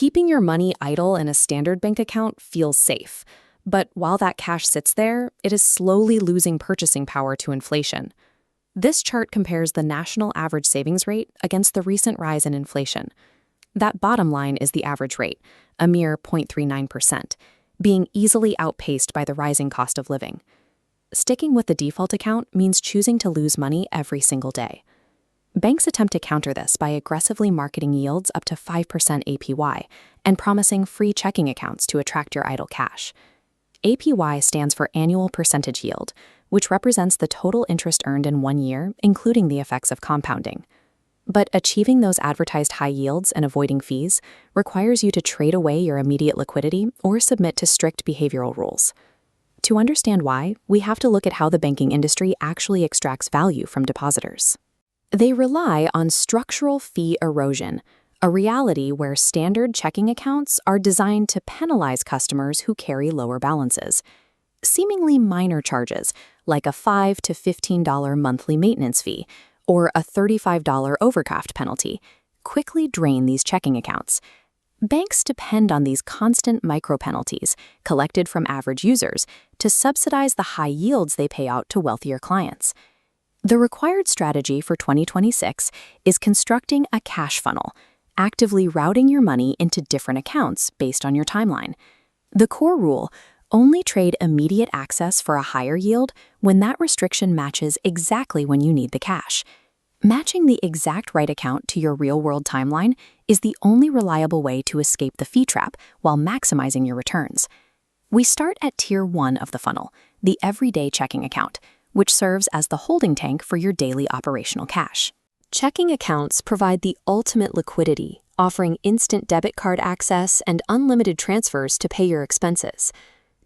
Keeping your money idle in a standard bank account feels safe, but while that cash sits there, it is slowly losing purchasing power to inflation. This chart compares the national average savings rate against the recent rise in inflation. That bottom line is the average rate, a mere 0.39%, being easily outpaced by the rising cost of living. Sticking with the default account means choosing to lose money every single day. Banks attempt to counter this by aggressively marketing yields up to 5% APY and promising free checking accounts to attract your idle cash. APY stands for annual percentage yield, which represents the total interest earned in 1 year, including the effects of compounding. But achieving those advertised high yields and avoiding fees requires you to trade away your immediate liquidity or submit to strict behavioral rules. To understand why, we have to look at how the banking industry actually extracts value from depositors. They rely on structural fee erosion, a reality where standard checking accounts are designed to penalize customers who carry lower balances. Seemingly minor charges, like a $5 to $15 monthly maintenance fee or a $35 overdraft penalty, quickly drain these checking accounts. Banks depend on these constant micro-penalties collected from average users to subsidize the high yields they pay out to wealthier clients. The required strategy for 2026 is constructing a cash funnel, actively routing your money into different accounts based on your timeline. The core rule: only trade immediate access for a higher yield when that restriction matches exactly when you need the cash. Matching the exact right account to your real-world timeline is the only reliable way to escape the fee trap while maximizing your returns. We start at Tier 1 of the funnel, the everyday checking account, which serves as the holding tank for your daily operational cash. Checking accounts provide the ultimate liquidity, offering instant debit card access and unlimited transfers to pay your expenses.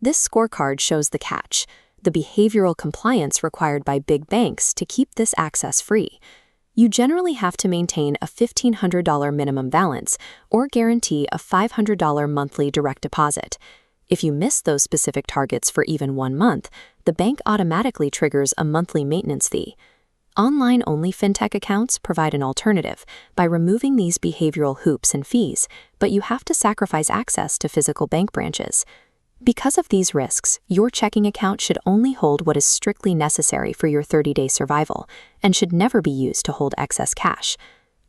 This scorecard shows the catch: the behavioral compliance required by big banks to keep this access free. You generally have to maintain a $1,500 minimum balance or guarantee a $500 monthly direct deposit. If you miss those specific targets for even 1 month, the bank automatically triggers a monthly maintenance fee. Online-only fintech accounts provide an alternative by removing these behavioral hoops and fees, but you have to sacrifice access to physical bank branches. Because of these risks, your checking account should only hold what is strictly necessary for your 30-day survival and should never be used to hold excess cash.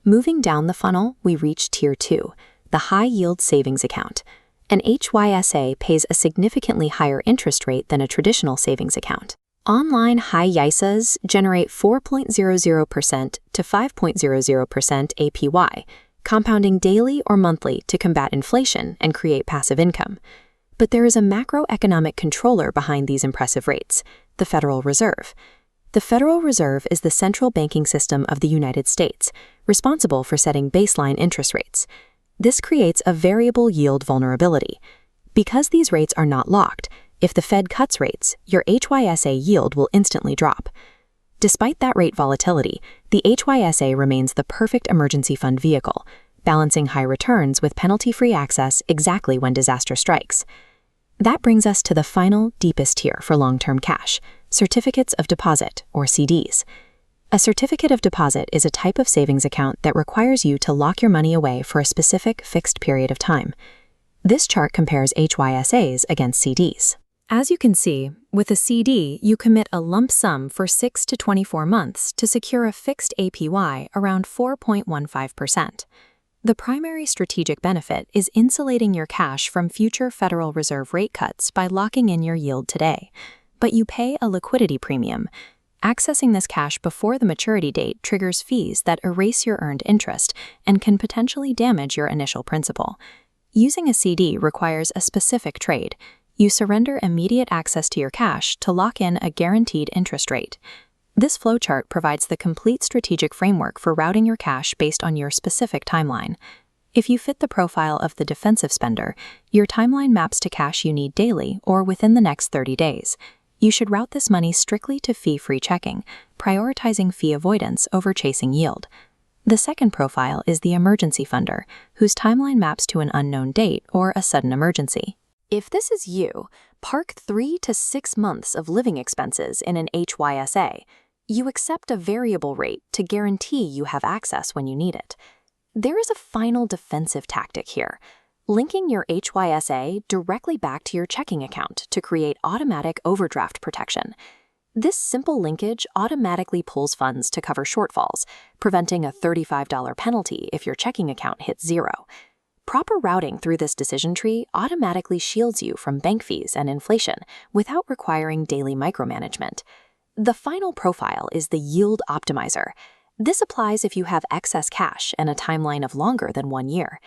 Moving down the funnel, we reach Tier 2, the high-yield savings account. An HYSA pays a significantly higher interest rate than a traditional savings account. Online HYSAs generate 4.00% to 5.00% APY, compounding daily or monthly to combat inflation and create passive income. But there is a macroeconomic controller behind these impressive rates: the Federal Reserve. The Federal Reserve is the central banking system of the United States, responsible for setting baseline interest rates. This creates a variable yield vulnerability. Because these rates are not locked, if the Fed cuts rates, your HYSA yield will instantly drop. Despite that rate volatility, the HYSA remains the perfect emergency fund vehicle, balancing high returns with penalty-free access exactly when disaster strikes. That brings us to the final, deepest tier for long-term cash: certificates of deposit, or CDs. A certificate of deposit is a type of savings account that requires you to lock your money away for a specific fixed period of time. This chart compares HYSAs against CDs. As you can see, with a CD, you commit a lump sum for 6 to 24 months to secure a fixed APY around 4.15%. The primary strategic benefit is insulating your cash from future Federal Reserve rate cuts by locking in your yield today. But you pay a liquidity premium. Accessing this cash before the maturity date triggers fees that erase your earned interest and can potentially damage your initial principal. Using a CD requires a specific trade. You surrender immediate access to your cash to lock in a guaranteed interest rate. This flowchart provides the complete strategic framework for routing your cash based on your specific timeline. If you fit the profile of the defensive spender, your timeline maps to cash you need daily or within the next 30 days. You should route this money strictly to fee-free checking, prioritizing fee avoidance over chasing yield. The second profile is the emergency funder, whose timeline maps to an unknown date or a sudden emergency. If this is you, park 3 to 6 months of living expenses in an HYSA. You accept a variable rate to guarantee you have access when you need it. There is a final defensive tactic here. linking your HYSA directly back to your checking account to create automatic overdraft protection. This simple linkage automatically pulls funds to cover shortfalls, preventing a $35 penalty if your checking account hits zero. Proper routing through this decision tree automatically shields you from bank fees and inflation without requiring daily micromanagement. The final profile is the yield optimizer. This applies if you have excess cash and a timeline of longer than 1 year.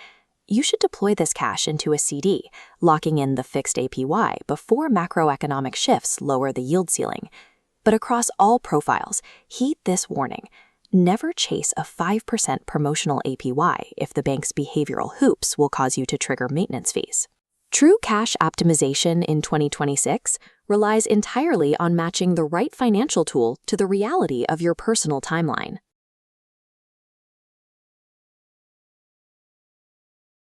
You should deploy this cash into a CD, locking in the fixed APY before macroeconomic shifts lower the yield ceiling. But across all profiles, heed this warning. Never chase a 5% promotional APY if the bank's behavioral hoops will cause you to trigger maintenance fees. True cash optimization in 2026 relies entirely on matching the right financial tool to the reality of your personal timeline.